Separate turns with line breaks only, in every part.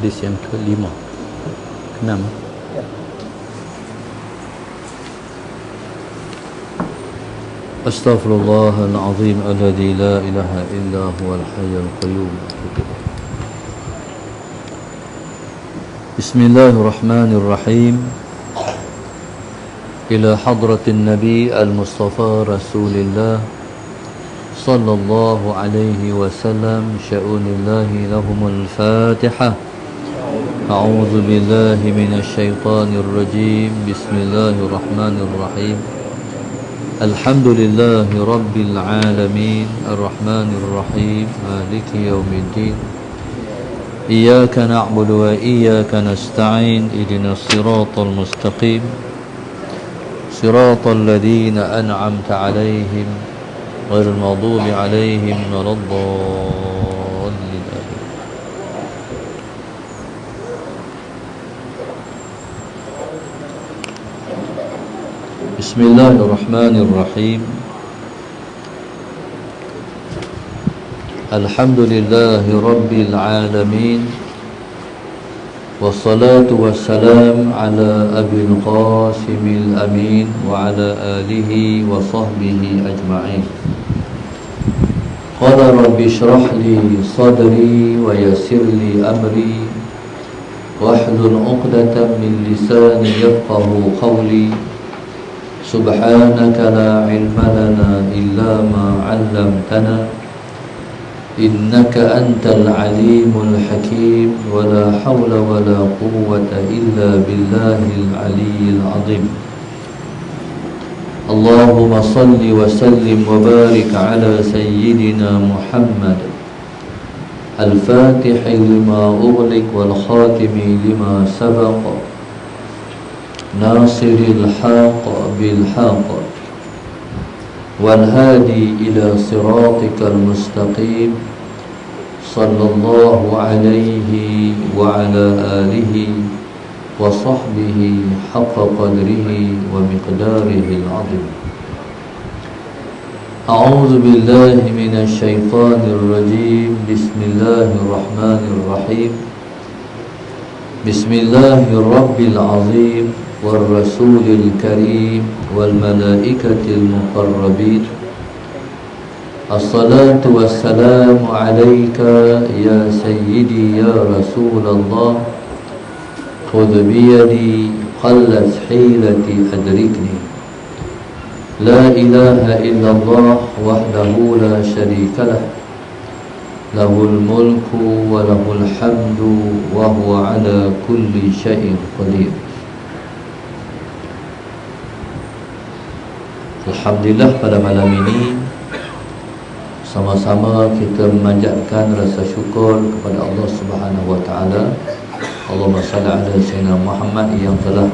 hadis yang ke-5 ke-6
Ya.
Astaghfirullahalazim alladzi la ilaha illa huwal hayyul qayyum. Bismillahirrahmanirrahim. Ila hadratin Nabi al-Mustafa Rasulillah sallallahu alaihi wasallam, sya'unillahi lahumul Fatihah. A'udzu billahi minasy syaithanir rajim. Bismillahirrahmanirrahim. Alhamdulillahi rabbil alamin, arrahmanir rahim, maliki yaumiddin. Iyyaka na'budu wa iyyaka nasta'in, ihdinas siratal mustaqim, siratal ladzina an'amta 'alaihim ghairil maghdubi 'alaihim waladdallin. Bismillahirrahmanirrahim. Alhamdulillahi rabbil alamin, wassalatu wassalam ala abil qasimil amin wa ala alihi wa sahbihi ajma'in. Qala rabbi shrah li sadri wa yassir li amri wahlul 'uqdatam min lisani yafqahu qawli. Subhanaka la ilma lana illa ma 'allamtana innaka antal alimul hakim, wa la hawla wa la quwwata illa billahil aliyyil azim. Allahumma salli wa sallim wa barik ala sayyidina Muhammad al-fatihi lima ughliq wal khatimi lima sabaq, nasiril haqq bil haqq wal hadi ila siratikal mustaqim, sallallahu alaihi wa ala alihi wa sahbihi haqqa qadrihi wa miqdarihi al-azim. A'udzu billahi minasy syaithanir rajim. Bismillahirrahmanirrahim. Bismillahirabbil azim wal rasulil karim wal malaikatil muqarrabin. Assalatu wassalamu alayka ya sayyidi ya Rasulullah. Khudh biyadi qallat hilati adrikni. La ilaha illallah wahdahu la sharika lah, lahul mulku wa lahul hamdu wa huwa ala kulli syai'in qadir. Alhamdulillah, pada malam ini sama-sama kita memanjatkan rasa syukur kepada Allah Subhanahu wa taala. Allahumma salli ala sayyidina Muhammad yang telah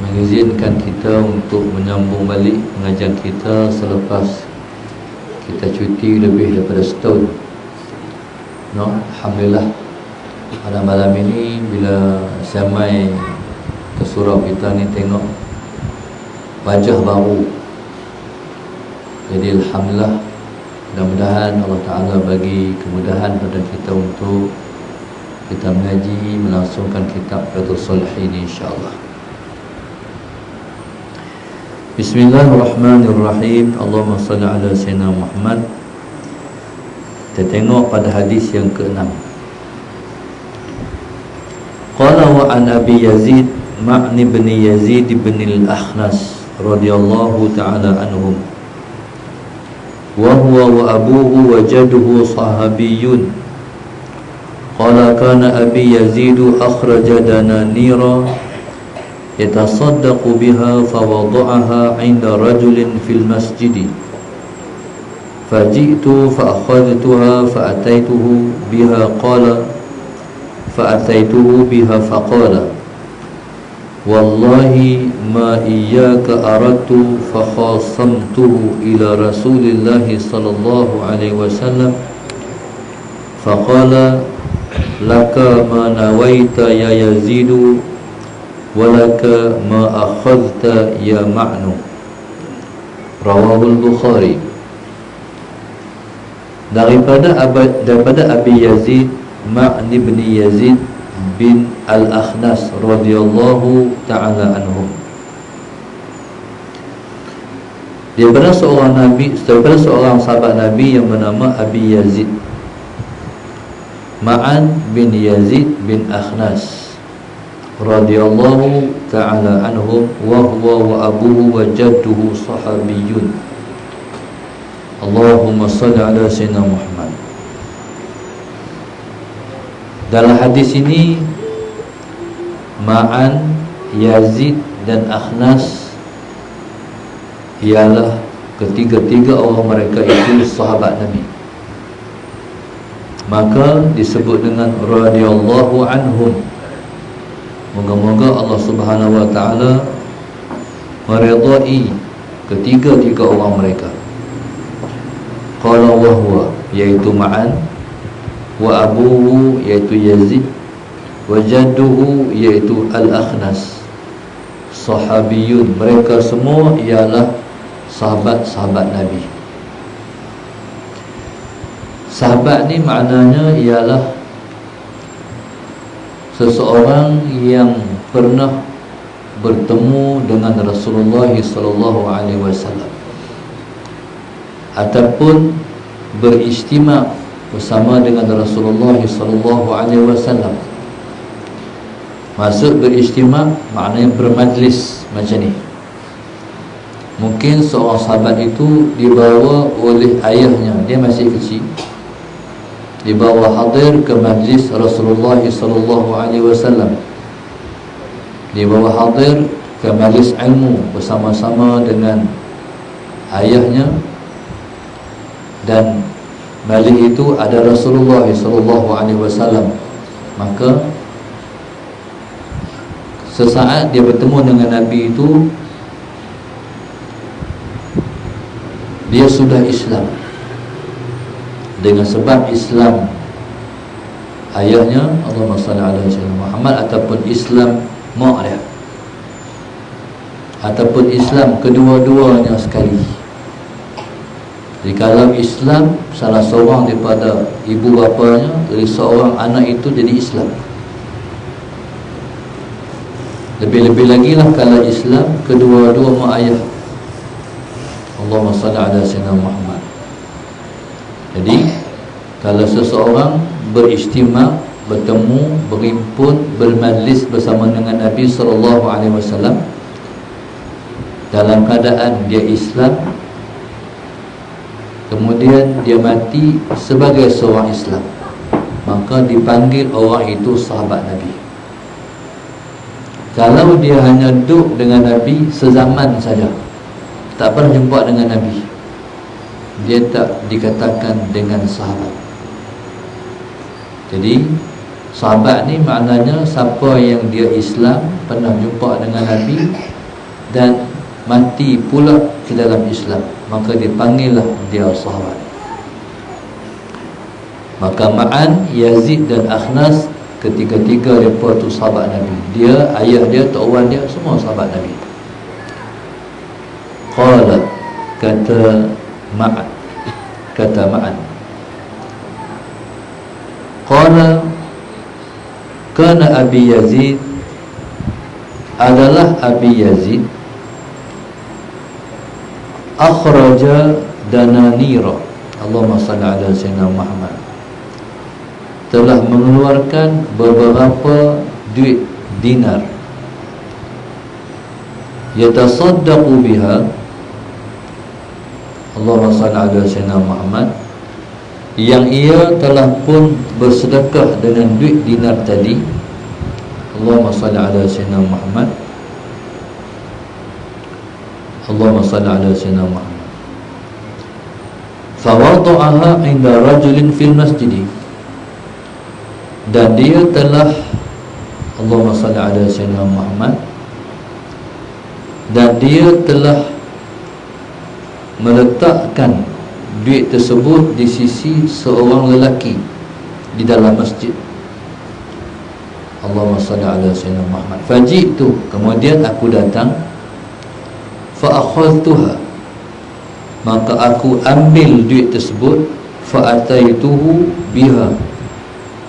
mengizinkan kita untuk menyambung balik pengajian kita selepas kita cuti lebih daripada setahun. Alhamdulillah, pada malam ini bila saya mai ke surau kita ni tengok wajah baru. Jadi alhamdulillah, mudah-mudahan Allah Ta'ala bagi kemudahan pada kita untuk kita mengaji, melangsungkan kitab Riyadhus Shalihin insya-Allah. Bismillahirrahmanirrahim. Allahumma salli ala sayyidina Muhammad. Kita tengok pada hadis yang ke-6. Qala wa an Abi Yazid Ma'ni bin Yazid bin al-Akhnas radhiyallahu ta'ala anhum, wa huwa wa abuhu wa jadduhu sahabiyyun. Qala kana Abi Yazid akhraja dananira yatasaddaqu biha fawada'aha 'inda rajulin fil masjid. Faji'tu fa'akhadhtuha fa'ataituhu biha qala fa'ataituhu biha faqala wallahi ma iyyaka aradtu fakhasamtuhu ila Rasulillahi sallallahu alaihi wasallam faqala laka ma nawaita ya Yazidu walaka ma akhadhta ya Ma'nu. Rawahul Bukhari. Daripada Abi Yazid Ma'ni bin Yazid bin Al-Akhnas radhiyallahu ta'ala anhum. Daripada seorang sahabat Nabi yang bernama Abi Yazid, Ma'an bin Yazid bin Akhnas radhiyallahu ta'ala anhum, wa huwa wa abuhu wa jadduhu sahabiyun. Allahumma salli ala sayyidina Muhammad. Dalam hadis ini Ma'an, Yazid dan Akhnas ialah ketiga-tiga orang mereka itu sahabat Nabi, maka disebut dengan radhiyallahu anhum. Moga-moga Allah Subhanahu wa taala meridai ketiga-tiga orang mereka. Qala wa huwa, yaitu Ma'an, wa abuhu, yaitu Yazid, wa jadduhu, yaitu Al-Akhnas, sahabiyun. Mereka semua ialah sahabat-sahabat Nabi. Sahabat ni maknanya ialah seseorang yang pernah bertemu dengan Rasulullah sallallahu alaihi wasallam ataupun berijtima bersama dengan Rasulullah sallallahu alaihi wasallam. Maksud berijtima maknanya bermajlis macam ni. Mungkin seorang sahabat itu dibawa oleh ayahnya, dia masih kecil, dibawa hadir ke majlis Rasulullah sallallahu alaihi wasallam, dibawa hadir ke majlis ilmu bersama-sama dengan ayahnya, dan majlis itu ada Rasulullah sallallahu alaihi wasallam. Maka sesaat dia bertemu dengan Nabi itu, dia sudah Islam. Dengan sebab Islam ayahnya, Allahumma salli ala sayyidina Muhammad, ataupun Islam mak dia, ataupun Islam kedua-duanya sekali. Jadi kalau Islam salah seorang daripada ibu bapanya, dari seorang anak itu jadi Islam. Lebih-lebih lagi lah kalau Islam kedua-dua mak ayah. Allahumma salli ala sayyidina Muhammad. Jadi kalau seseorang berijtima, bertemu, berhimpun, bermajlis bersama dengan Nabi sallallahu alaihi wasallam dalam keadaan dia Islam, kemudian dia mati sebagai seorang Islam, maka dipanggil orang itu sahabat Nabi. Kalau dia hanya duduk dengan Nabi sezaman saja, tak pernah jumpa dengan Nabi, dia tak dikatakan dengan sahabat. Jadi sahabat ni maknanya siapa yang dia Islam, pernah jumpa dengan Nabi dan mati pula ke dalam Islam, maka dipanggillah dia sahabat. Maka Ma'an, Yazid dan Akhnas, ketiga-tiga mereka tu sahabat Nabi. Dia, ayah dia, tok wan dia, semua sahabat Nabi. Qala, kata Ma'an, qala kana Abi Yazid, adalah Abi Yazid, akhraja dananira, Allahumma salli ala sayyidina Muhammad, telah mengeluarkan beberapa duit dinar, yatasaddaqu biha, Allahumma salli ala sayyidina Muhammad, yang ia telah pun bersedekah dengan duit dinar tadi, Allahumma salli ala sayyidina Muhammad, Allahumma salli ala sayyidina Muhammad. Fawada'aha inda rajulin fil masjid, dan dia telah, Allahumma salli ala sayyidina Muhammad, dan dia telah meletakkan duit tersebut di sisi seorang lelaki di dalam masjid. Allahumma salli ala sayyidina Muhammad. Faji'tu, kemudian aku datang, fa akhadtuha, maka aku ambil duit tersebut, fa ataituhu biha,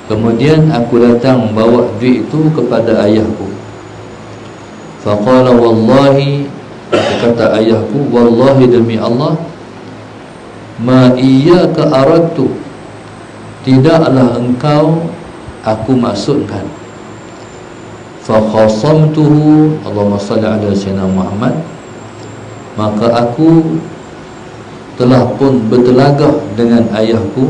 Kemudian aku datang bawa duit itu kepada ayahku. Faqala wallahi, kata ayahku, wallahi demi Allah, ma iyyaka aradtu, tidaklah engkau aku maksudkan. Fa khasamtuhu, Allahumma salli ala sayyidina Muhammad, maka aku telah pun bertelagah dengan ayahku,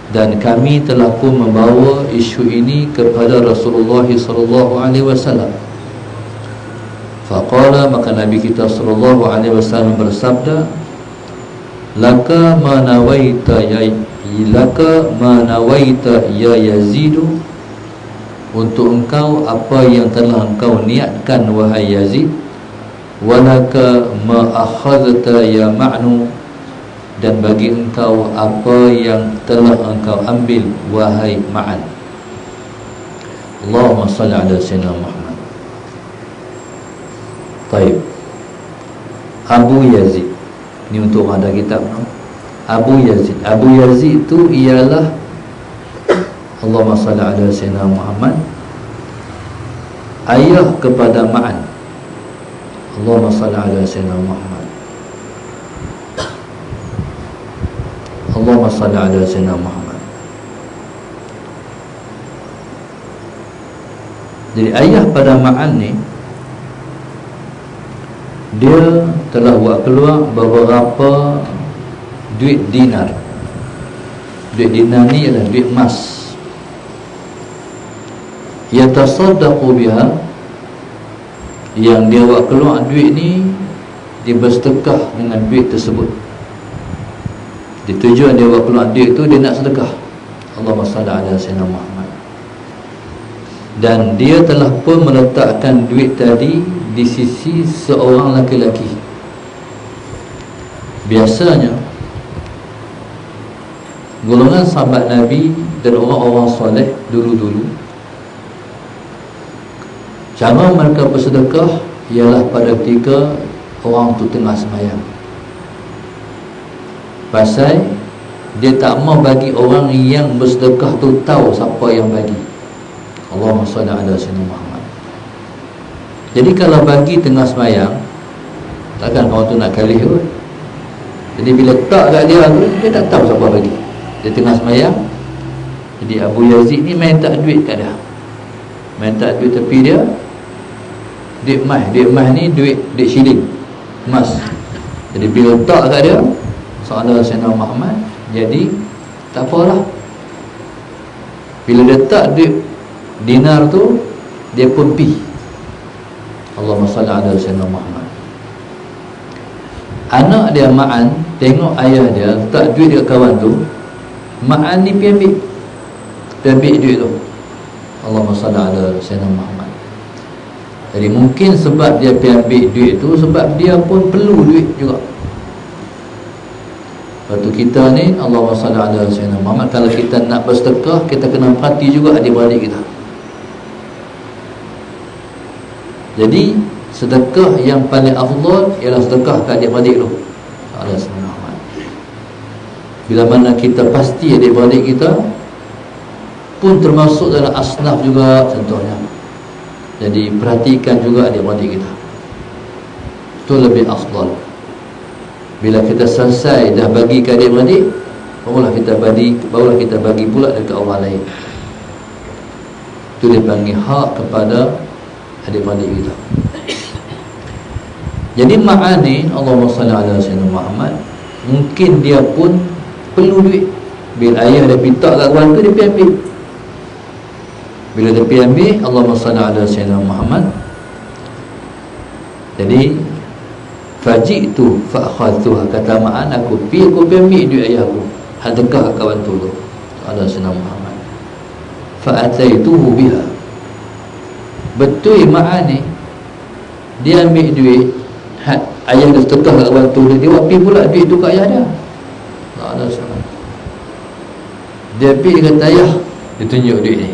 dan kami telah pun membawa isu ini kepada Rasulullah sallallahu alaihi wasallam. Faqala, maka Nabi kita sallallahu alaihi wasallam bersabda, laka ma nawaita ya Yazid, untuk engkau apa yang telah engkau niatkan wahai Yazid. Walaka ma akhadta ya Ma'nu, dan bagi engkau apa yang telah engkau ambil wahai Ma'an. Allahumma salli ala sayyidina Muhammad. Baik, Abu Yazid ni untuk ada kitab, no? Abu Yazid itu ialah, Allahumma salli ala sayyidina Muhammad, ayah kepada Ma'an. Allahumma salli ala sayyidina Muhammad. Allahumma salli ala sayyidina Muhammad. Jadi ayah pada Ma'an ni, dia telah buat keluar beberapa duit dinar. Duit dinar ni adalah duit emas. Yatasaddaqu biha, yang dia buat keluar duit ni, dia bersedekah dengan duit tersebut. Tujuan dia buat keluar duit tu, dia nak sedekah. Allahumma salli ala sayyidina Muhammad. Dan dia telah pun meletakkan duit tadi di sisi seorang laki-laki. Biasanya golongan sahabat Nabi dan orang-orang soleh dulu-dulu, cara mereka bersedekah ialah pada ketika orang tu tengah sembahyang. Pasal dia tak mau bagi orang yang bersedekah tu tahu siapa yang bagi. Allahumma salli ala sayyidina Muhammad. Jadi kalau bagi tengah sembahyang, takkan orang tu nak kalih pun. Jadi bila tak kat dia tu, dia tak tahu siapa bagi. Dia tengah sembahyang. Jadi Abu Yazid ni main tak duit kat dia, main tak duit tepi dia, duit emas ni duit shilling emas. Jadi bila letak kat dia sallallahu sayyidina Muhammad, jadi tak apalah. Bila letak duit dinar tu, dia pun pi. Allahumma salli ala sayyidina Muhammad. Anak dia Ma'an tengok ayah dia letak duit dekat kawan tu, Ma'an ni pergi ambil duit tu. Allahumma salli ala sayyidina Muhammad. Jadi mungkin sebab dia pergi ambil duit tu, sebab dia pun perlu duit juga. Lepas tu kita ni, Allahumma salli ala sayyidina Muhammad, kalau kita nak bersedekah, kita kena perhati juga adik-beradik kita. Jadi sedekah yang paling afdal ialah sedekah ke adik-beradik tu. Allah SWT. Bila mana kita pasti adik-beradik kita pun termasuk dalam asnaf juga contohnya, jadi perhatikan juga adik-beradik kita. Itu lebih afdal. Bila kita selesai dah bagi ke adik-beradik, barulah kita bagi pula dekat orang lain. Itu dia panggil hak kepada adik-beradik kita. Jadi Ma'an ni, Allahumma salli ala sayyidina Muhammad, mungkin dia pun perlu duit. Bila ayah dia minta kat kawan tu, dia pergi ambil. Bila dia pergi ambil, Allahumma salli ala sayyidina Muhammad. Jadi faji'tu fa'akhadtuha, kata Ma'an, aku pergi ambil duit ayah aku, hadakah kawan tu ala sayyidina Muhammad. Fa'ataituhu biha. Betul Ma'an ni, dia ambil duit, ayah dah sedekah kat kawan tu, dia pergi pula duit tu kat ayah dia. Dia pergi kata ayah, dia tunjuk duit ni,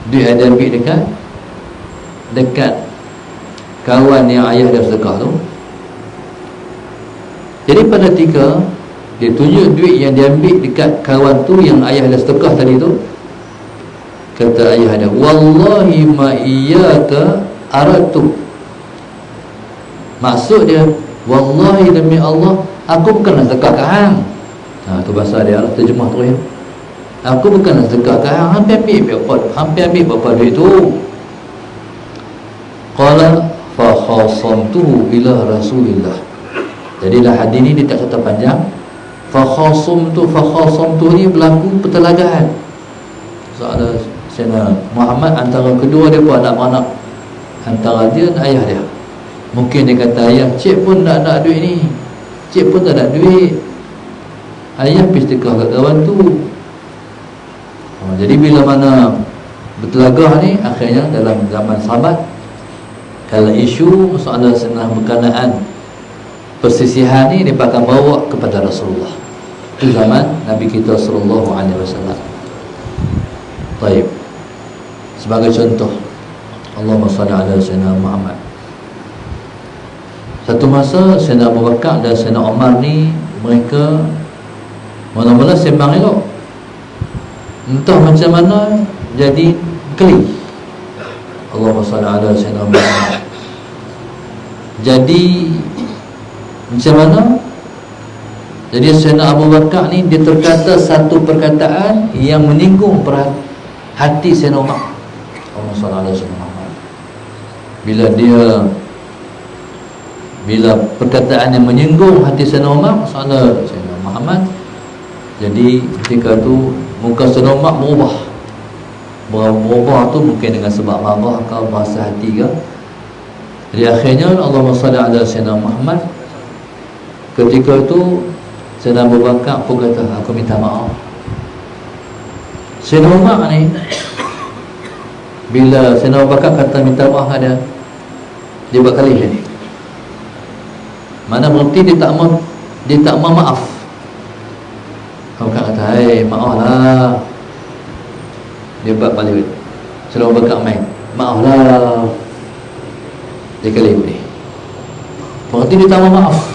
duit ada ambil dekat kawan yang ayah dah sedekah tu. Jadi pada ketika Dia tunjuk duit yang dia ambil dekat kawan tu yang ayah dah sedekah tadi tu. Kata ayah dia, wallahi ma iyyaka aratu. Maksud dia, wallahi demi Allah, aku bukan nak sedekah ke hang. Tu bahasa dia, terjemah tu ya. Aku bukan nak sedekah ke hang, hampir ambil berapa duit tu. Qala fa khasamtuhu ila Rasulillah. Jadilah hadis ni dia tak cerita panjang. Fa khasamtu ni berlaku pertelagahan. Soal Sayyidina Muhammad antara kedua dia pun anak-anak, antara dia dan ayah dia. Mungkin dia kata, ayah, cik pun tak ada duit ni, cik pun tak ada duit, ayah pergi sedekah kat kawan tu. Jadi bila mana bertelagah ni, akhirnya dalam zaman sahabat, kalau isu masalah senang berkenaan persisihan ni, dia akan bawa kepada Rasulullah. Itu zaman Nabi kita sallallahu alaihi wasallam. Baik. Sebagai contoh, Allahumma salli ala Sayyidina Muhammad. Satu masa Sayyidina Abu Bakar dan Sayyidina Umar ni, mereka mula-mula sembang elok, entah macam mana jadi keli. Allahumma salli ala Sayyidina Muhammad. Jadi macam mana? Jadi Sayyidina Abu Bakar ni, dia terkata satu perkataan yang menyinggung hati Sayyidina Umar. Allahumma salli ala Sayyidina Muhammad. Bila perkataan yang menyinggung hati Sayyidina Umar, Sayyidina Muhammad, jadi ketika tu muka Sayyidina Umar berubah tu mungkin dengan sebab marah ke bahasa hati ke. Jadi akhirnya Allahumma salli ala Sayyidina Muhammad. Ketika itu Sayyidina Abu Bakar pun kata, aku minta maaf. Sayyidina Umar ni, bila Sayyidina Abu Bakar kata minta maaf ada, dia buat kali ni. Mana berarti dia tak mau maaf. Abu Bakar kata, maaf lah. Dia buat balik. Sayyidina Abu Bakar main, maaf lah. Dia kali ni, berarti dia tak mau maaf.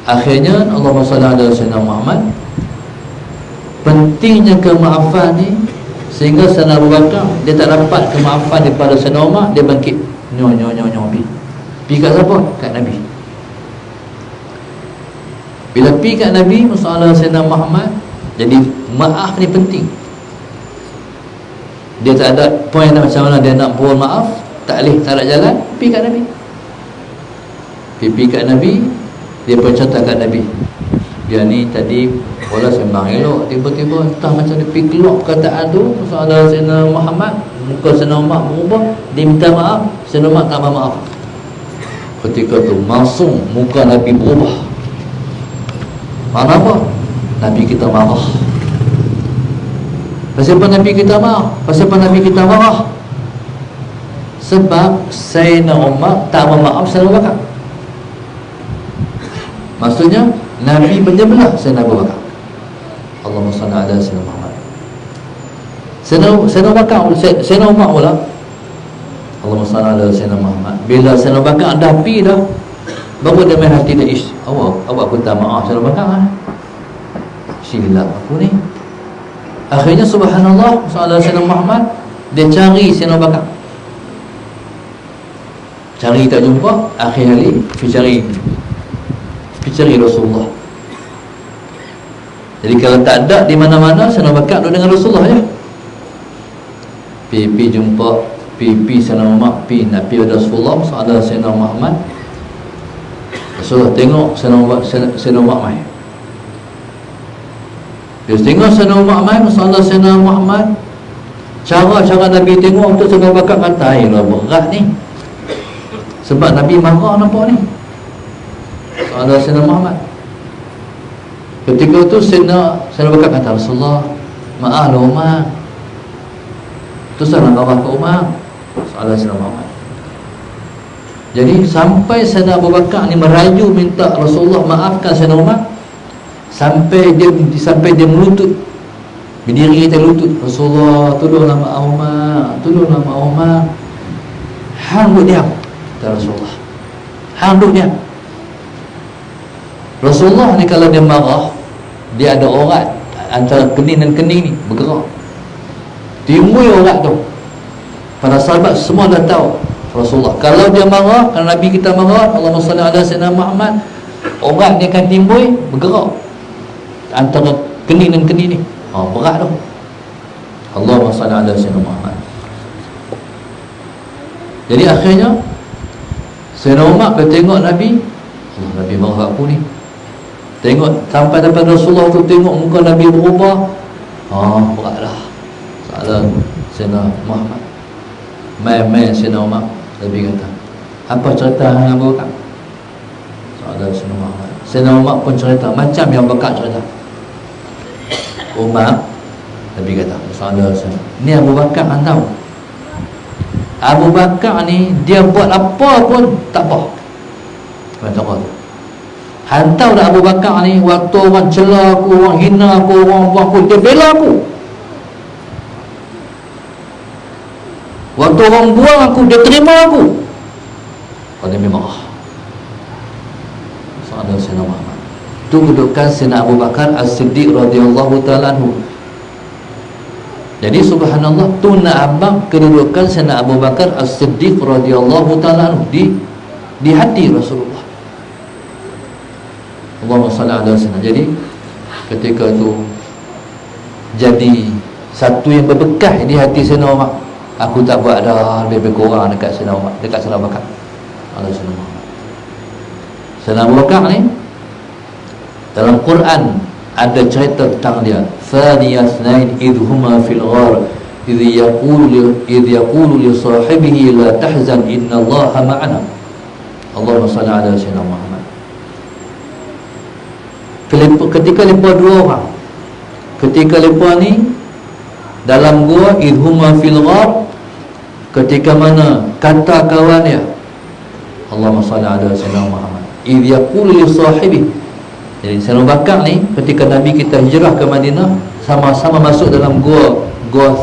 Akhirnya Allahumma salli ala Sayyidina Muhammad. Pentingnya kemaafan ni, sehingga Sayyidina Abu Bakar dia tak dapat kemaafan daripada Sayyidina Umar, dia bangkit pergi kat siapa? Kat Nabi. Bila pergi kat Nabi masalah Sayyidina Muhammad, jadi maaf ni penting. Dia tak ada point macam mana dia nak mohon maaf, tak ada jalan, pergi kat Nabi. Pergi kat Nabi, dia pun cerita kat Nabi, dia ni tadi bola sembang elok, tiba-tiba entah macam dia pergi keluar perkataan tu masalah Sayyidina Muhammad, muka Sayyidina Umar berubah, dia minta maaf, Sayyidina Umar tak maaf. Ketika tu langsung muka Nabi berubah. Mana apa? Nabi kita marah. Pasal apa Nabi kita marah? Pasal apa Nabi kita marah? Sebab Sayyidina Umar tak maaf Sayyidina Abu Bakar. Maksudnya Nabi menyebelah Sayyidina Abu Bakar. Allahumma salli ala Sayyidina Muhammad. Sayyidina Bakar, Sayyidina Umar pula, Allahumma salli ala Sayyidina Muhammad. Bila Sayyidina Bakar dah pergi dah, baru dia main hati dia, awak pun tak maaf Sayyidina Bakar kan? Silap aku ni. Akhirnya subhanallah, sallallahu Sayyidina Muhammad, dia cari Sayyidina Bakar, cari tak jumpa. Akhir kali pergi cari Rasulullah. Jadi kalau tak ada di mana-mana, Sayyidina Bakar duduk dengan Rasulullah je. Pergi jumpa, pergi Sayyidina Umar, pergi Nabi Rasulullah sallallahu Sayyidina Muhammad. Rasulullah tengok Sayyidina Umar main. Dia tengok Sayyidina Umar main sallallahu Sayyidina Muhammad. Cara Nabi tengok tu, Sayyidina Bakar kata, "Ayolah berat ni." Sebab Nabi marah nampak ni. Sallallahu Sayyidina Muhammad. Ketika itu Sayyidina Bakar kata, "Rasulullah, maaf lah Umar." Tu salah marah ke Umar. Sallallahu Sayyidina Muhammad. Jadi sampai Sayyidina Abu Bakar ni merayu minta Rasulullah maafkan Sayyidina Umar, sampai dia melutut, berdiri kita lutut, "Rasulullah, tolonglah maaf Umar, tolonglah maaf Umar." Hang duduk diam, kata Rasulullah. Hang duduk diam. Rasulullah ni kalau dia marah, dia ada orat antara kening dan kening ni bergerak, timbul orat tu. Para sahabat semua dah tahu Rasulullah kalau dia marah, kalau Nabi kita marah, Allahumma salli ala sayyidina Muhammad, orat dia akan timbul bergerak antara kening dan kening ni. Berat tu. Allahumma salli ala sayyidina Muhammad. Jadi akhirnya Sayyidina Umar dia tengok Nabi, Nabi marah aku ni. Tengok sampai depan Rasulullah tu, tengok muka Nabi berubah. Beratlah. Salah Sayyidina Muhammad. Main-main Sayyidina Umar. Nabi kata, apa cerita yang Abu Bakar? Salah Sayyidina Muhammad. Sayyidina Umar pun cerita macam yang Bakar cerita. Umar, Nabi kata, salah Sayyidina, ni Abu Bakar anda tahu, Abu Bakar ni dia buat apa pun tak apa. Kata Allah tu, hantar dah Abu Bakar ni, waktu orang cela aku, orang hina aku, orang buang aku, dia bela aku. Waktu orang buang aku, dia terima aku. Kalau dia marah. Sahabat Sayyidina Muhammad. Itu kedudukan Sayyidina Abu Bakar As-Siddiq radhiyallahu ta'ala anhu. Jadi subhanallah, tu nak abang kedudukan Sayyidina Abu Bakar As-Siddiq radhiyallahu ta'ala anhu di hati Rasulullah. Allahumma salli ala sayyidina. Jadi ketika tu jadi satu yang berbekas di hati Sayyidina Umar. Aku tak buat dah lebih kurang dekat Sayyidina Umar, dekat Sayyidina Abu Bakar. Allah Sayyidina Muhammad. Sayyidina Abu Bakar ni dalam Quran ada cerita tentang dia. Thaniyasnain idhuma fil ghar idh yaqulu li sahibihi la tahzan innallaha ma'ana. Allahumma salli ala sayyidina Muhammad. Ketika mereka dua orang, ketika mereka ni dalam gua, idhuma fil ghar, ketika mana kata kawan dia, Allahumma salli ala sayyidina Muhammad, idh yaqulu li sahibihi. Jadi Sayyidina Abu Bakar ni ketika Nabi kita hijrah ke Madinah, sama-sama masuk dalam gua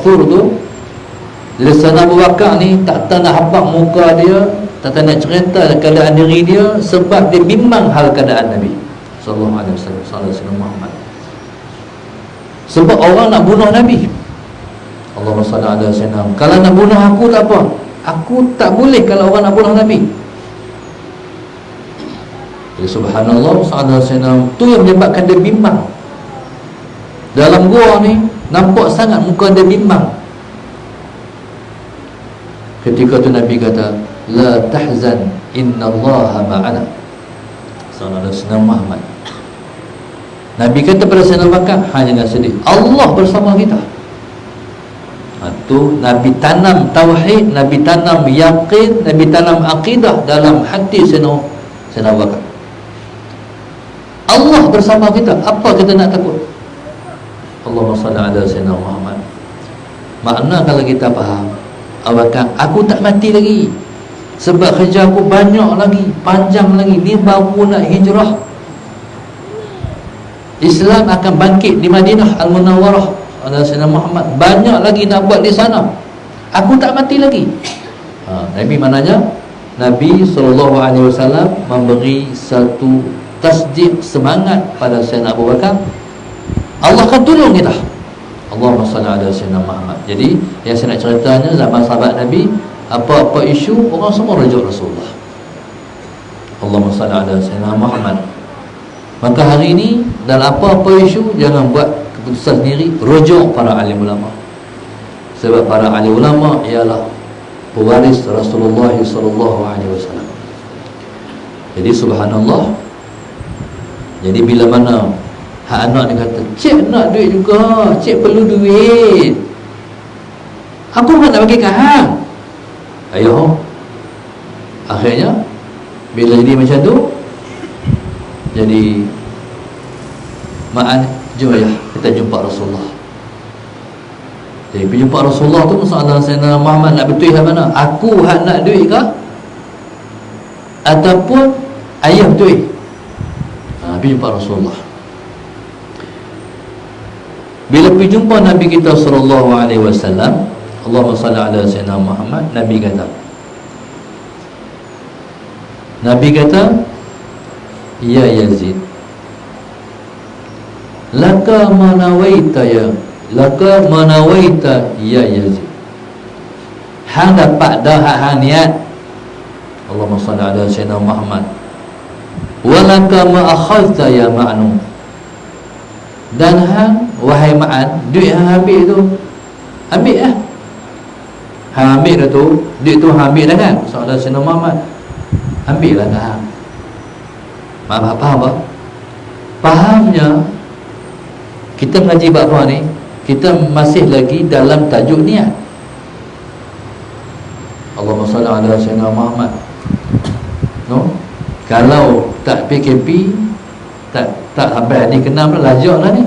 Thur tu. Jadi Sayyidina Abu Bakar ni tak tahu nak hafal muka dia, tak tahu nak cerita keadaan diri dia, sebab dia bimbang hal keadaan Nabi sallallahu alaihi wasallam, sallallahu Muhammad. Sebab orang nak bunuh Nabi. Allahumma salli ala sayyidina. Kalau nak bunuh aku tak apa, aku tak boleh kalau orang nak bunuh Nabi. Jadi subhanallah, sallallahu alaihi wasallam, tu yang menyebabkan dia bimbang. Dalam gua ni nampak sangat muka dia bimbang. Ketika tu Nabi kata, la tahzan innallaha ma'ana. Sallallahu alaihi wasallam Muhammad. Nabi kata pada Sayyidina Abu Bakar, jangan sedih, Allah bersama kita. Tu Nabi tanam tauhid, Nabi tanam yaqin, Nabi tanam akidah dalam hati Sayyidina Abu Bakar. Allah bersama kita, apa kita nak takut? Allahumma salli ala sayyidina Muhammad. Makna kalau kita faham, Abu Bakar, aku tak mati lagi, sebab kerja aku banyak lagi, panjang lagi, ni baru nak hijrah. Islam akan bangkit di Madinah Al-Munawwarah. Ada Sayyidina Muhammad, banyak lagi nak buat di sana, aku tak mati lagi. Nabi maknanya, Nabi SAW memberi satu tasdik, semangat pada Sayyidina Abu Bakar. Allah akan tolong kita. Allahumma salli ala Sayyidina Muhammad. Jadi yang saya nak ceritanya, zaman sahabat Nabi, apa-apa isu orang semua rujuk Rasulullah. Allahumma salli ala Sayyidina Muhammad. Maka hari ini dalam apa-apa isu, jangan buat keputusan sendiri, rujuk para alim ulama. Sebab para alim ulama ialah pewaris Rasulullah SAW. Jadi subhanallah, jadi bila mana hak anak dia kata, cik nak duit juga, cik perlu duit, aku kan nak bagi kat hang. Ayo, akhirnya bila jadi macam tu, jadi mak, jom ya kita jumpa Rasulullah. Jadi pergi jumpa Rasulullah tu, masalah Sayyidina Muhammad nak betul hak mana, aku hak nak duit ke ataupun ayah betul? Pergi jumpa Rasulullah. Bila pergi jumpa Nabi kita sallallahu alaihi wasallam, Allahumma salli ala sayyidina Muhammad, Nabi kata, ya Yazid, laka manawaita ya Yazid, hang dapat dah hang niat. Allahumma salli ala sayyidina Muhammad. Walaka ma akhadta ya Ma'nu, dan hang wahai Ma'an, duit hang ambil tu, ambil lah. Hang ambil dah tu, duit tu hang ambil dah kan. Saudara Sayyidina Muhammad, ambil lah hang. Faham tak? Fahamnya kita mengaji bab ni, kita masih lagi dalam tajuk niat. Allahumma salli ala sayyidina Muhammad. No? Kalau tak PKP, tak sampai ni kena lajak lah ni.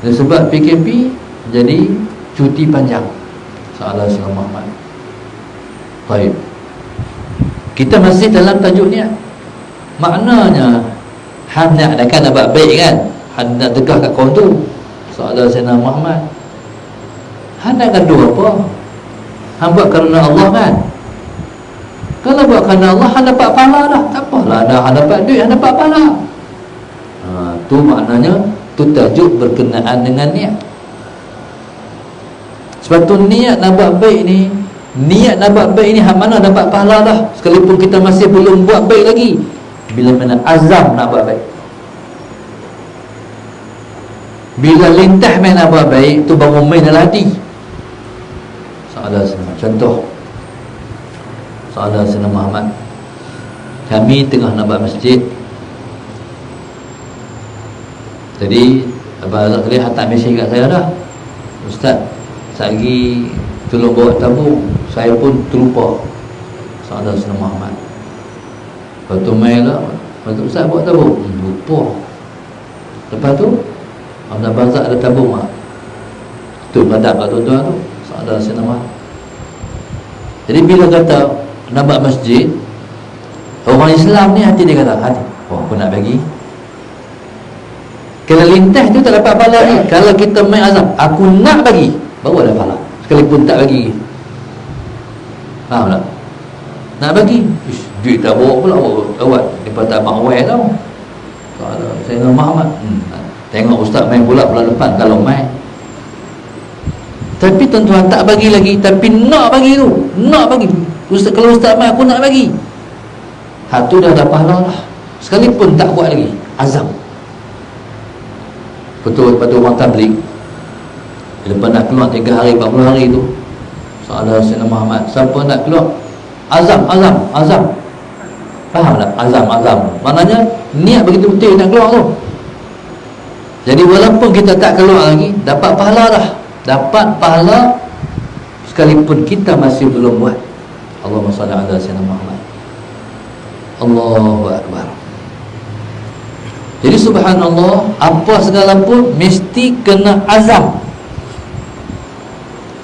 Dan sebab PKP jadi cuti panjang. Salah sayyidina Muhammad. Baik. Kita masih dalam tajuk niat. Maknanya hang nak nak buat baik kan, hang nak tegak kat kaum tu. Saudara Sayyidina Muhammad, hang nak gaduh apa? Hang buat kerana Allah kan. Kalau buat kerana Allah, hang dapat pahala dah. Tak apalah dah, hang dapat duit, hang dapat pahala. Tu maknanya tu tajuk berkenaan dengan niat. Sebab tu niat nak buat baik ni, niat nak buat baik ni hang mana dapat pahala dah, sekalipun kita masih belum buat baik lagi. Bila mana azam nak buat baik, bila lintah main nak buat baik, tu bangun main dalam hati. Saudara contoh, saudara Sayyidina Muhammad, kami tengah nak buat masjid. Jadi Abang Azhar tadi hantar mesej kat saya dah, Ustaz, lagi tolong bawa tabung. Saya pun terlupa. Saudara Sayyidina Muhammad, lepas tu main lah, lepas tu Ustaz bawa tabung, lupa. Lepas tu Abang Azhar ada tabung tak? Tu hadap kat tuan-tuan tu, saudara Sayyidina Muhammad. Jadi bila kata nak buat masjid, orang Islam ni hati dia kata, hati, oh aku nak bagi. Kalau lintah tu tak dapat pahala ni. Kalau kita main azam, aku nak bagi, baru ada pahala, sekalipun tak bagi. Faham tak? Nak bagi, duit tak bawa pula awak daripada Abang Awai tau. Kalau saya dengan Muhammad, tengok ustaz main pula bulan depan kalau main. Tapi tuan-tuan tak bagi lagi, tapi nak bagi tu, nak bagi. Ustaz, kalau ustaz main aku nak bagi. Tu dah ada pahala lah, sekalipun tak buat lagi, azam. Betul, lepas tu orang tabligh, lepas nak keluar 3 hari 40 hari tu, saudara Sayyidina Muhammad, siapa nak keluar, azam. Faham tak? Azam maknanya niat begitu betul nak keluar tu. Jadi walaupun kita tak keluar lagi, dapat pahala dah, dapat pahala sekalipun kita masih belum buat. Allahumma salli ala sayyidina Muhammad. Allahu Akbar. Jadi subhanallah, apa segala pun mesti kena azam.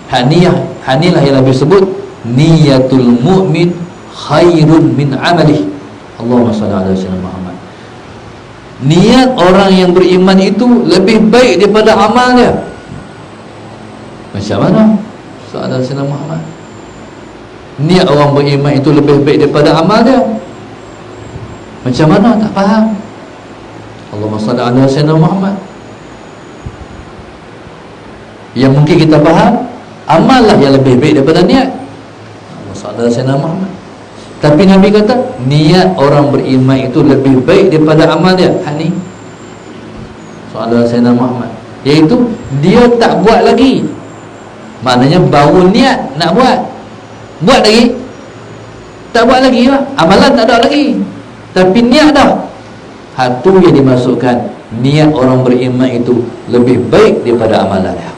Hanilah yang Nabi sebut, niyatul mu'min khairun min amalih. Allahumma salli ala sayyidina Muhammad. Niat orang yang beriman itu lebih baik daripada amal dia. Macam mana? Saudara Sayyidina Muhammad, niat orang beriman itu lebih baik daripada amal dia. Macam mana? Tak faham. Allahumma salli ala sayyidina Muhammad. Yang mungkin kita faham, amal lah yang lebih baik daripada niat. Allahumma salli ala sayyidina Muhammad. Tapi Nabi kata niat orang beriman itu lebih baik daripada amal dia. Ni soalan Sayyidina Muhammad, iaitu dia tak buat lagi. Maknanya baru niat nak buat, buat lagi tak buat lagi lah, amalan tak ada lagi, tapi niat dah. Itu yang dimasukkan niat orang beriman itu lebih baik daripada amalan dia.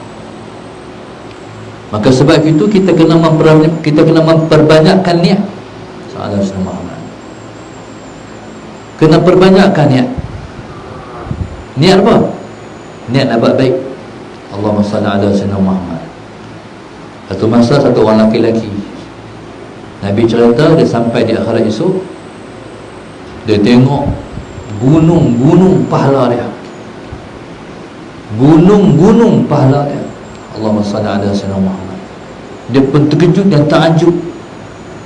Maka sebab itu kita kena memperbanyakkan niat. Soalan Sayyidina Muhammad, kena perbanyakkan niat. Niat apa? Niat nak buat baik. Allahumma salli ala sayyidina Muhammad. Satu masa satu orang lelaki, Nabi cerita dia sampai di akhirat esok, dia tengok gunung-gunung pahala dia, gunung-gunung pahala dia. Allahumma salli ala sayyidina Muhammad. Dia pun terkejut dan takjub.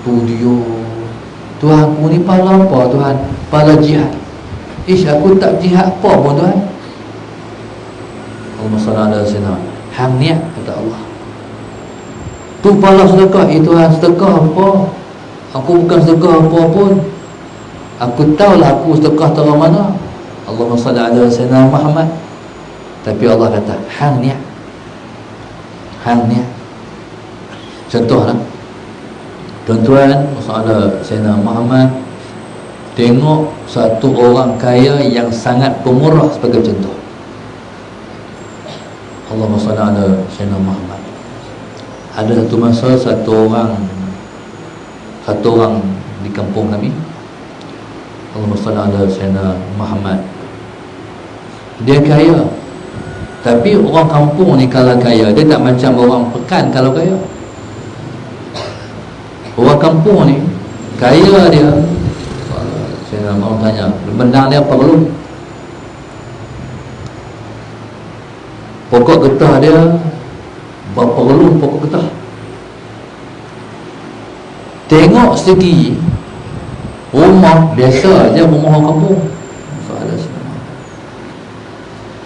Tu dia, Tuhan aku ni pahala apa Tuhan? Pahala jihad. Aku tak jihad apa pun Tuhan. Allahumma salli ala sayyidina. Hang niat kata Allah. Tu pala sedekah itu sedekah apa? Aku bukan sedekah apa pun. Aku tahulah aku sedekah tara mana. Allahumma salli ala sayyidina Muhammad. Tapi Allah kata hang niat. Hang niat. Contohlah, tuan-tuan, masalah Sayyidina Muhammad, tengok satu orang kaya yang sangat pemurah sebagai contoh. Allahumma salli ala Sayyidina Muhammad. Ada satu masa satu orang di kampung kami, Allahumma salli ala Sayyidina Muhammad, dia kaya. Tapi orang kampung ni kalau kaya, dia tak macam orang pekan kalau kaya. Orang kampung ni kaya dia, saya nak tanya, benda dia apa perlu? Pokok getah dia berapa perlu pokok getah? Tengok segi rumah biasa je, rumah orang kampung. Soalan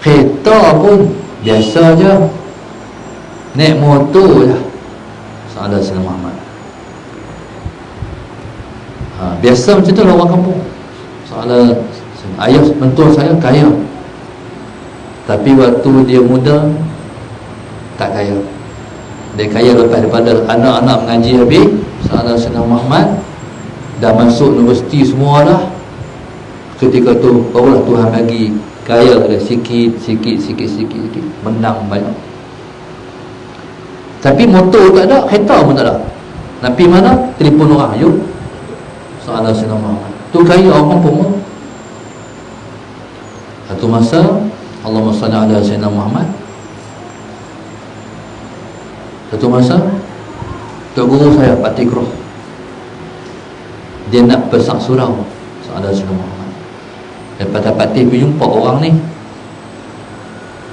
kereta pun biasa je, naik motor je. Soalan Sayyidina Muhammad. Biasa macam tu lah orang kampung. Soalan ayah mentua saya kaya, tapi waktu dia muda tak kaya. Dia kaya lepas daripada anak-anak mengaji habis. Soalan Sayyidina Muhammad dah masuk universiti semua dah. Ketika tu barulah Tuhan bagi kaya dia sikit, menang banyak. Tapi motor tak ada, kereta pun tak ada. Nak pergi mana? Telefon orang, yuk. Soalan Sayyidina Muhammad. Tu kaya orang pun. Satu masa Allahumma salli ala Sayyidina Muhammad. Satu masa tok guru saya Pak Tikroh, dia nak pesak surau. Soalan Sayyidina Muhammad. Lepas dapat pergi jumpa orang ni,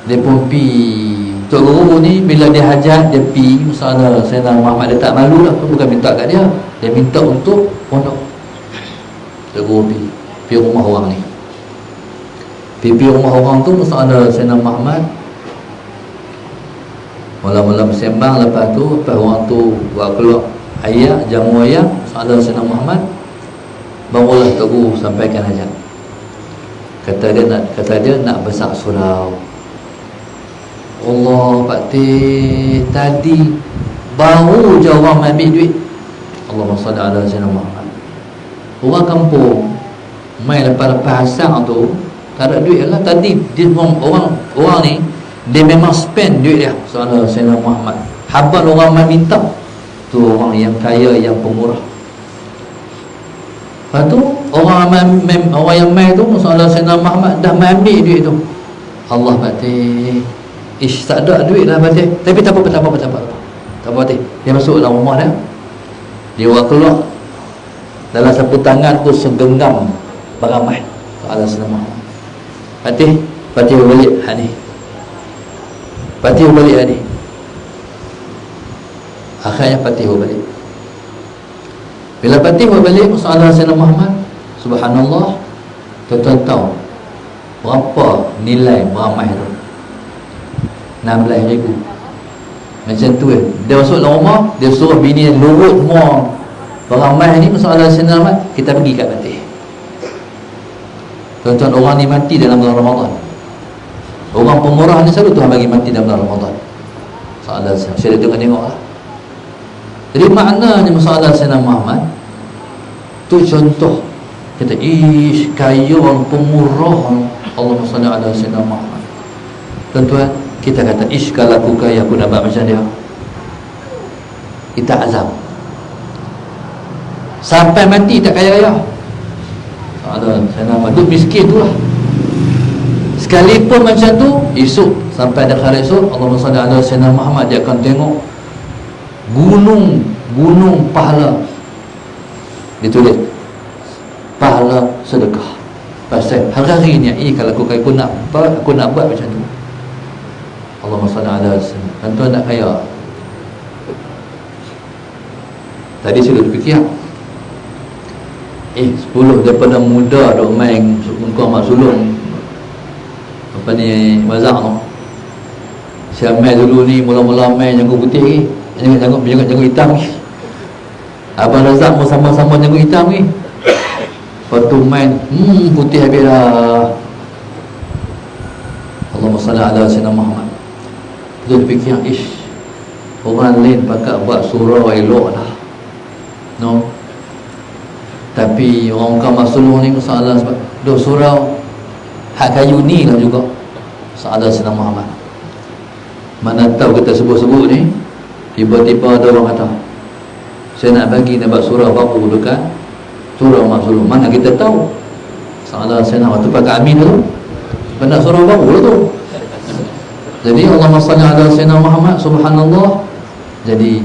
dia pun pergi. Tok guru ni bila dia hajat, dia pergi Soalan Sayyidina Muhammad. Dia tak malu lah, bukan minta kat dia, dia minta untuk pondok. Tok guru pergi rumah orang ni, pergi rumah orang tu. Soalan Sayyidina Muhammad mula-mula bersembang. Lepas tu orang tu buat keluar ayat, jamu ayat. Soalan Sayyidina Muhammad, barulah Tok Guru sampaikan hajat. Kata dia nak besar surau. Allah Pakcik, tadi baru je orang ambil duit. Allahumma salli ala Sayyidina Muhammad. Orang kampung main lepas-lepas asang tu tak ada duit lah. Tadi dia orang ni dia memang spend duit dia. Soalan Sayyidina Muhammad. Habat orang main minta. Tu orang yang kaya, yang pemurah. Lepas tu orang yang main tu, Soalan Sayyidina Muhammad dah ambil duit tu. Allah Pakcik, tak ada duit lah Pakcik. Tapi tak apa. Tak apa Pakcik. Dia masuk dalam rumah dia, dia buat keluar dalam sapu tangan tu segenggam beramai. Soalan Sayyidina Muhammad. Pakcik balik ni. Pakcik balik ni. Akhirnya Pakcik balik. Bila Pakcik balik, Soalan Sayyidina Muhammad, subhanallah, tuan-tuan tahu berapa nilai beramai tu? 16,000. Macam tu dia masuk dalam rumah, dia suruh bini lurut semua beramai ni. Soalan Sayyidina Muhammad, kita pergi kat Pakcik. Tuan-tuan, orang ni mati dalam bulan Ramadan. Orang pemurah ni selalu Tuhan bagi mati dalam bulan Ramadan. Soalan saya tengok lah. Jadi maknanya Soalan Sayyidina Muhammad tu contoh. Kita kaya orang pemurah. Allahumma salli ala Sayyidina Muhammad. Tuan-tuan, kita kata kalau aku kaya, aku nak buat macam dia. Kita azam sampai mati tak kaya-kaya. Soalan Sayyidina Muhammad tu miskin tu lah. Sekalipun macam tu, esok sampai dah hari esok, Allahumma salli ala Sayyidina Muhammad, dia akan tengok gunung pahala, ditulis pahala sedekah. Pasal hari ni kalau aku kaya, aku nak buat macam tu. Allahumma salli ala Sayyidina. Tuan-tuan nak kaya. Tadi saya dah fikir 10 daripada muda dok main muka mak sulung apa ni bazar tu. Saya main dulu ni, mula-mula main janggut putih ni, janggut hitam ni. Abang Razak pun sama-sama janggut hitam ni. Lepas tu main, putih habis dah. Allahumma salli ala sayyidina Muhammad. Dia fikir, orang lain pakat buat surau elok dah, no? Tapi orang Mekah Masuluh ni masalah sebab duk surau hak kayu ni lah juga. Salah sayyidina Muhammad. Mana tahu kita sebut-sebut ni, tiba-tiba ada orang kata, saya nak bagi nak buat surau baru dekat surau Masuluh. Mana kita tahu? Salah sayyidina waktu pakai amin tu, benda surau baru tu. Jadi Allahumma salli ala sayyidina Muhammad, subhanallah. Jadi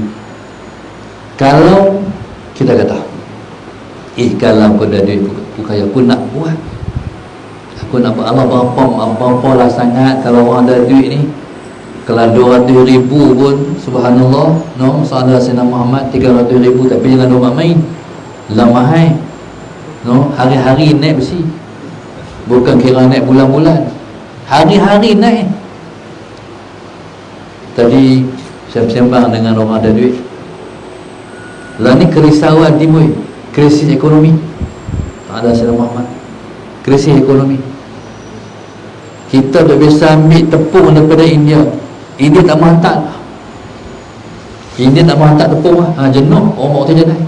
kalau kita kata, kalau aku ada duit, aku nak buat, aku nak buat. Allah apa lah sangat kalau orang ada duit ni. Kalau 200,000 pun subhanallah, no, salah sayyidina Muhammad 300,000, tapi jangan duk main lamahai, no, hari-hari naik besi. Bukan kira naik bulan-bulan, hari-hari naik. Tadi saya sembang dengan orang ada duit. Lah ni kerisauan timbul, krisis ekonomi. Ada sayyidina Muhammad, krisis ekonomi. Kita tak biasa ambil tepung daripada India. India tak mahu hantar. India tak mahu hantar tepung lah. Jenuh, orang bawa tu jenuh.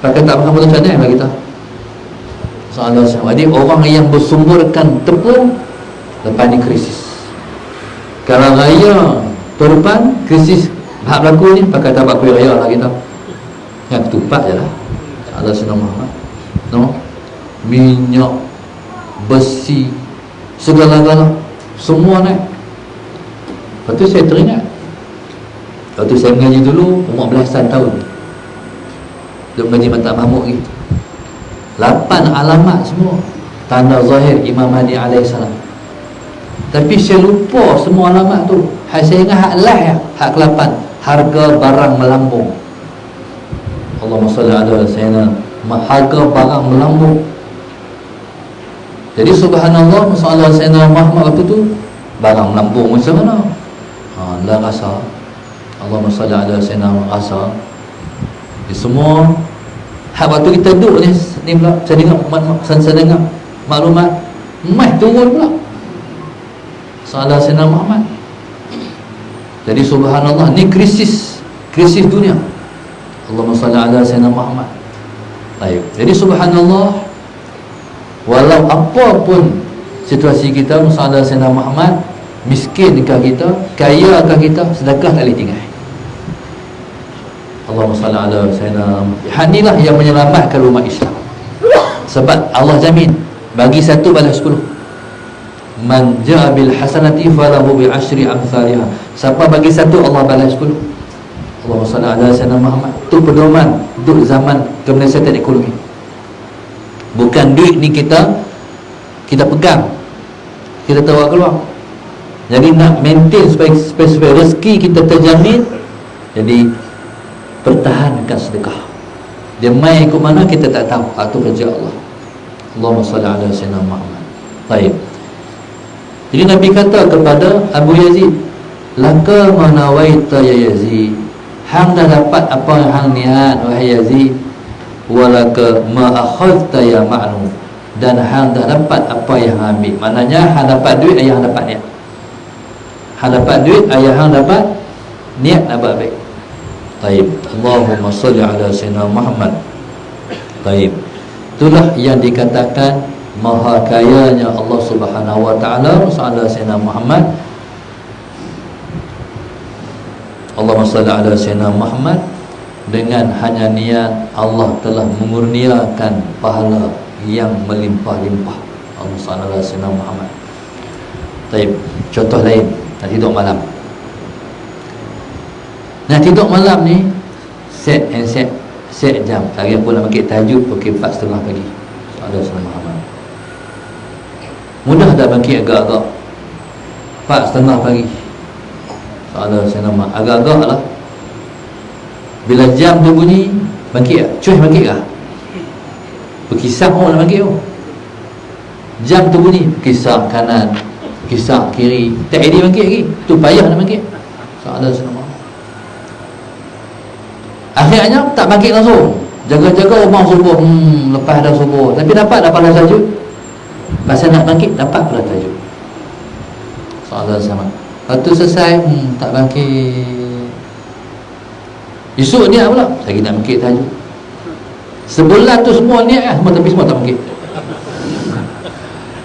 Pakai tak makan betul canai lah kita. Soalan saya, jadi orang yang bersumberkan tepung, lepas ni krisis. Kalau raya tahun depan, krisis hak berlaku ni, pakai tabak kuih raya lah kita. Yang ketupat je lah. Soalan sayyidina Muhammad, no? Minyak, besi, segala-gala semua naik. Lepas tu saya teringat, waktu saya mengaji dulu umur belasan tahun, dia mengaji Mata Mahmud lagi, 8 alamat semua tanda zahir Imam Mahdi alaihissalam. Tapi saya lupa semua alamat tu. Saya ingat hak lah ya, hak ke-8, harga barang melambung. Allahumma salli ala sayyidina, harga barang melambung. Jadi subhanallah, masalah sayyidina Muhammad waktu tu barang melambung macam mana? La rasa. Allahumma salli ala sayyidina rasa. Semua hak waktu kita duduk ni pula saya dengar maklumat mai turun pula. Salah sayyidina Muhammad. Jadi subhanallah, ni krisis dunia. Allahumma salli ala sayyidina Muhammad. Baik. Jadi subhanallah, walau apa pun situasi kita, masalah sayyidina Muhammad, miskinkah kita, kayakah kita, sedekah tak boleh tinggal. Allahumma salli ala sayyidina Muhammad. Inilah yang menyelamatkan umat Islam. Sebab Allah jamin, bagi satu balas 10. Man ja'a bil hasanati falahu bi asyri amsalihha. Siapa bagi satu, Allah balas 10. Allahumma salli ala sayyidina Muhammad. Itu pedoman untuk zaman kemensiasatan ekonomi. Bukan duit ni kita pegang, kita tahu keluar. Jadi nak maintain supaya rezeki kita terjamin, jadi pertahankan sedekah. Dia main ke mana kita tak tahu. Itu kerja Allah. Allahumma salli ala sayyidina Muhammad. Baik. Jadi Nabi kata kepada Abu Yazid, laka manawaita ya Yazid, hang dah dapat apa yang hang niat wahai Yazid, walaka ma akhadta ya Ma'nu, dan hang dah dapat apa yang hang ambil. Maknanya hang dapat duit, ayah hang dapat niat. Hang dapat duit, ayah hang dapat niat nak buat baik. Taib. Allahumma salli ala sayyidina Muhammad. Taib. Itulah yang dikatakan maha kayanya Allah Subhanahu wa taala ala sayyidina Muhammad. Allahumma salli ala sayyidina Muhammad. Dengan hanya niat, Allah telah memurniakan pahala yang melimpah-limpah. Allahumma salli ala sayyidina Muhammad. Taib. Contoh lain, nak tidur malam. Nak tidur malam ni set jam. Hari pun nak bagi tahajud pukul 4.30 pagi. Ada sayyidina Muhammad. Mudah tak bangkit agak-agak 4.30 pagi. Ada sayyidina Muhammad. Agak-agak lah. Bila jam tu bunyi, bangkit tak? Cuy bangkit tak? Berkisar orang nak bangkit tu. Jam tu bunyi, berkisar kanan, kisah kiri, tak ada bangkit lagi, tu payah nak bangkit. Salah senama. Akhirnya tak bangkit langsung, jaga-jaga orang subuh, lepas dah subuh, tapi dapat dah tahajud. Pasal nak bangkit dapat pula tahajud. Salah sama. Lepas tu selesai, tak bangkit. Esok niat pula, saya nak bangkit tahajud. Sebulan tu semua niat lah, semua, tapi semua tak bangkit.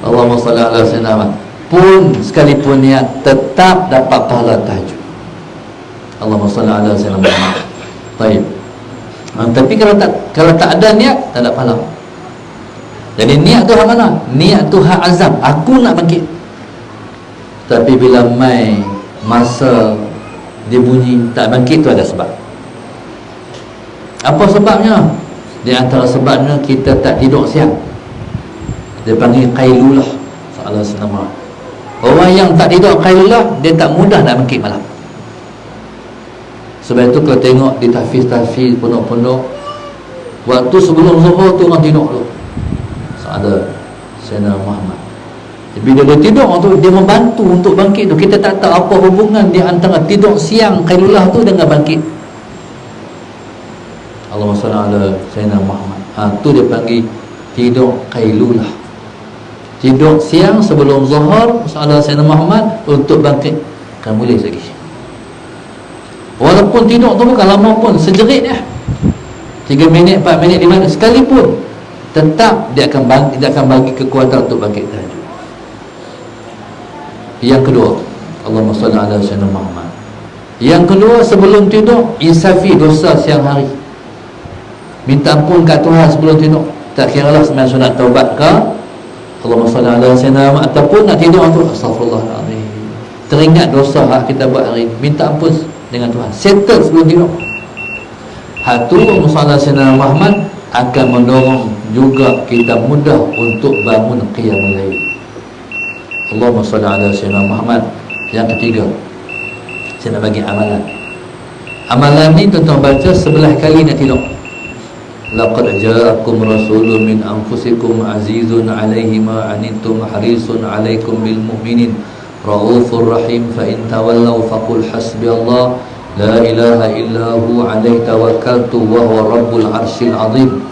Allahumma salli ala sayyidina Muhammad. Pun sekalipun niat tetap dapat pahala tahajud. Allahumma salli ala sayyidina Muhammad. Baik. Tapi kalau tak ada niat, tak ada pahala. Jadi niat tu hak mana? Niat tu hak azam, aku nak bangkit. Tapi bila mai masa dia bunyi tak bangkit, tu ada sebab. Apa sebabnya? Di antara sebabnya kita tak tidur siang. Dia panggil qailulah. Salah senama. Orang yang tak tidur qailulah, dia tak mudah nak bangkit malam. Sebab itu kalau tengok di tahfiz-tahfiz pondok-pondok, waktu sebelum zuhur tu orang tidur dulu. Ada Sayyidina Muhammad. Bila dia tidur tu, dia membantu untuk bangkit tu. Kita tak tahu apa hubungan di antara tidur siang qailulah tu dengan bangkit. Allahumma salli ala Sayyidina Muhammad. Tu dia panggil tidur qailulah. Tidur siang sebelum zuhur ala Sayyidina Muhammad untuk bangkit kan boleh lagi. Walaupun tidur tu bukan lama pun, sejerit 3 minit, 4 minit, 5 minit sekalipun, tetap dia akan bagi kekuatan untuk bangkit tahajud. Yang kedua, Allahumma salli ala Sayyidina Muhammad. Yang kedua, sebelum tidur insafi dosa siang hari. Minta ampun kat Tuhan sebelum tidur. Tak kiralah sembahyang sunat taubat ke, Allahumma salli ala Sayyidina Muhammad, ataupun nak tidur tu astagfirullahalazim. Teringat dosa hak kita buat hari ini, minta ampun dengan Tuhan. Settle sebelum tidur. Hatu Allahumma salli ala Sayyidina Muhammad akan mendorong juga kita mudah untuk bangun qiyamul lail. Allahumma salli ala Sayyidina Muhammad. Yang ketiga, saya nak bagi amalan. Amalan ni tuan-tuan baca 11 kali nak tidur. Laqad ja'akum rasulun min anfusikum azizun 'alaihi ma 'anittum harisun 'alaikum bil mu'minin raufur rahim fa in tawallaw faqul hasbiyallah la ilaha illa hu 'alaihi tawakkaltu wa huwa rabbul 'arsyil 'azim.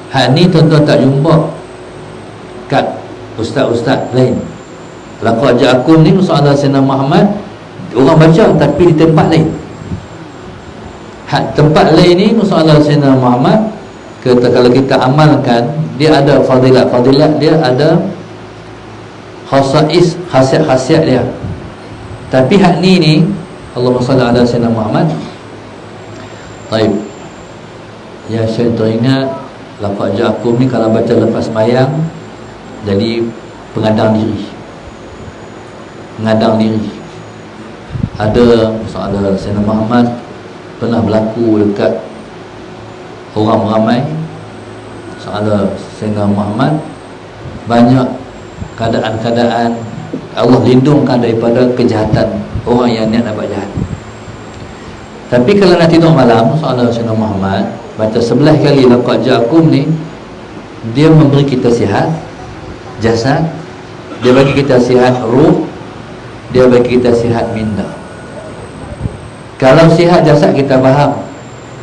Hak ni tuan-tuan tak jumpa kat ustaz-ustaz lain. Laqad ja'akum ni Rasulullah Sayyidina Muhammad orang baca tapi di tempat lain. Hak tempat lain ni Rasulullah Sayyidina Muhammad kata kalau kita amalkan, dia ada fadilat-fadilat, dia ada khasais, khasiat-khasiat dia. Tapi hak ni Allahumma salli ala Sayyidina Muhammad. Baik. Ya, saya teringat lafaz ja'akum ni kalau baca lepas sembahyang jadi pengadang diri. Mengadang diri. Ada Rasulullah Sayyidina Muhammad pernah berlaku dekat orang ramai. Rasulullah Sayyidina Muhammad banyak keadaan-keadaan Allah lindungkan daripada kejahatan orang yang niat nak buat jahat. Tapi kalau nak tidur malam, Rasulullah Sayyidina Muhammad baca 11 kali laqad ja'akum ni, dia memberi kita sihat jasad, dia bagi kita sihat ruh, dia bagi kita sihat minda. Kalau sihat jasad kita faham,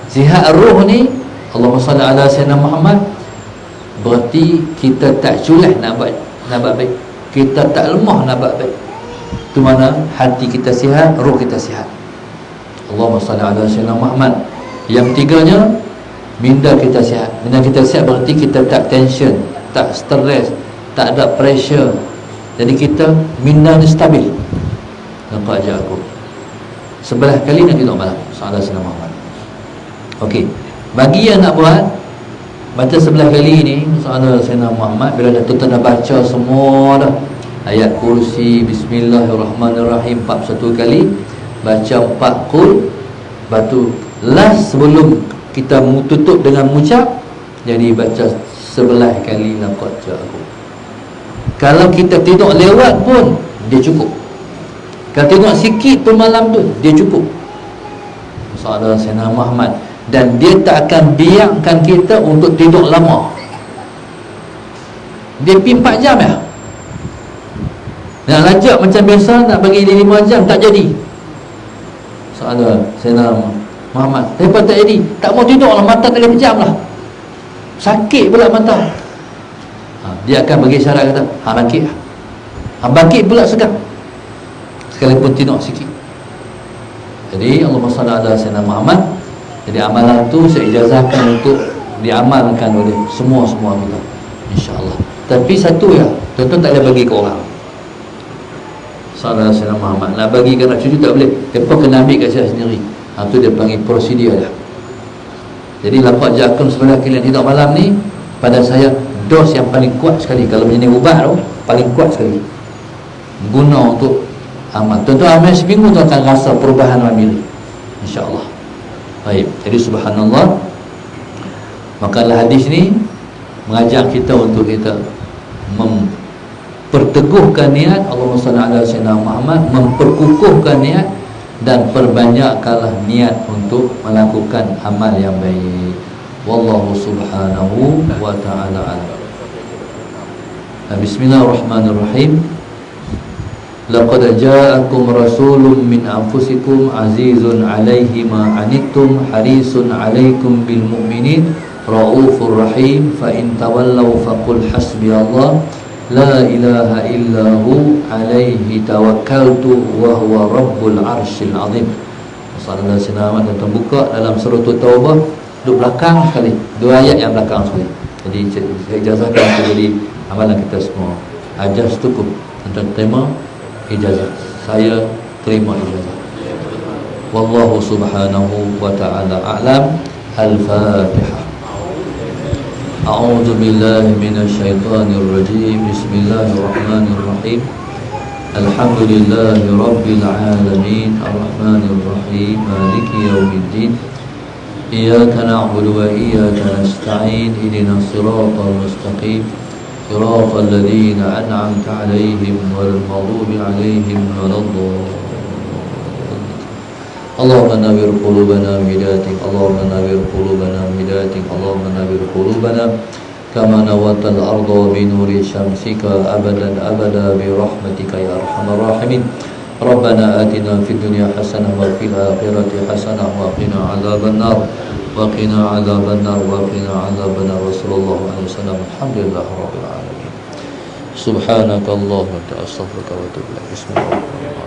sihat ruh ni Allahumma salli ala Sayyidina Muhammad, berarti kita tak culah nak buat baik, kita tak lemah nak buat baik. Itu mana hati kita sihat, ruh kita sihat. Allahumma salli ala Sayyidina Muhammad. Yang tiganya, minda kita sihat. Minda kita sihat berarti kita tak tension, tak stres, tak ada pressure. Jadi kita minda ni stabil. Nampak je aku 11 kali nak tidur malam Salah Sayyidina Muhammad. Okey, bagi yang nak buat, baca 11 kali ni Salah Sayyidina Muhammad. Bila dah tuan dah baca semua dah ayat kursi, bismillahirrahmanirrahim 41 kali, baca 4 qul, batu last sebelum kita tutup dengan mengucap, jadi baca 11 kali laqad ja'akum. Kalau kita tidur lewat pun dia cukup. Kalau tidur sikit pun malam tu dia cukup. Saudara Sayyidina Muhammad. Dan dia tak akan biarkan kita untuk tidur lama. Dia pergi 4 jam ya. Nak rajak macam biasa, nak bagi dia 5 jam, tak jadi. Soalan Sayyidina Muhammad, kenapa tak jadi? Tak mau tidur lah, mata tak boleh pejam lah, sakit pula mata. Dia akan bagi syarat, kata bangkit lah. Bangkit pula segar, sekalipun tidur sikit. Jadi Allahumma salli ala Sayyidina Muhammad. Jadi amalan tu saya ijazahkan untuk diamalkan oleh semua kita, insya-Allah. Tapi satu ya, tuan-tuan tak boleh bagi ke orang. Salah Sayyidina Muhammad, nak bagi ke anak cucu tak boleh. Depa kena ambil kat saya sendiri. Tu dia panggil prosedur dah. Jadi lapak jakun sebelah kalian hidup malam ni, pada saya dos yang paling kuat sekali. Kalau jenis ubat tu paling kuat sekali, guna untuk amal. Tuan-tuan amal seminggu tu akan rasa perubahan dalam diri, insya-Allah. Baik, jadi subhanallah. Makalah hadis ni mengajak kita untuk kita memperteguhkan niat. Allahumma salli ala sayyidina Muhammad, memperkukuhkan niat dan perbanyakkanlah niat untuk melakukan amal yang baik. Wallahu subhanahu wa ta'ala a'lam. Bismillahirrahmanirrahim. Laqad ja'akum rasulun min anfusikum azizun 'alaihi ma 'anittum harisun 'alaikum bil mu'minin raufur rahim fa in tawallaw faqul hasbiyallah la ilaha illahu 'alaihi tawakkaltu wa huwa rabbul 'arsyil 'azim. Sallallahu alaihi wasallam dan buka dalam surah Taubah duduk belakang sekali, 2 ayat yang belakang sekali. Jadi saya ijazahkan untuk jadi amalan kita semua. Ajastukum, tuan terima ijazah, saya terima ijazah. Wallahu subhanahu wa ta'ala a'lam. Al-Fatihah. A'udzu billahi minasy syaithanir rajim. Bismillahirrahmanirrahim. Alhamdulillahi rabbil alamin, arrahmanir rahim, maliki yaumiddin. Iyyaka na'budu wa iyyaka nasta'in. Ihdinas siratal mustaqim. صراط الذين أنعمت عليهم غير المغضوب عليهم ولا الضالين. اللهم نور قلوبنا بهدايتك، اللهم نور قلوبنا بهدايتك، اللهم نور قلوبنا كما نورت الأرض بنور شمسك أبدا أبدا برحمتك يا أرحم الراحمين. ربنا آتنا في الدنيا حسنة وفي الآخرة حسنة وقنا عذاب النار وقنا عذاب النار وقنا عذاب النار. وصلى الله عليه وسلم. الحمد لله رب العالمين. سبحانك اللهم وبحمدك أستغفرك وأتوب إليك. بسم الله.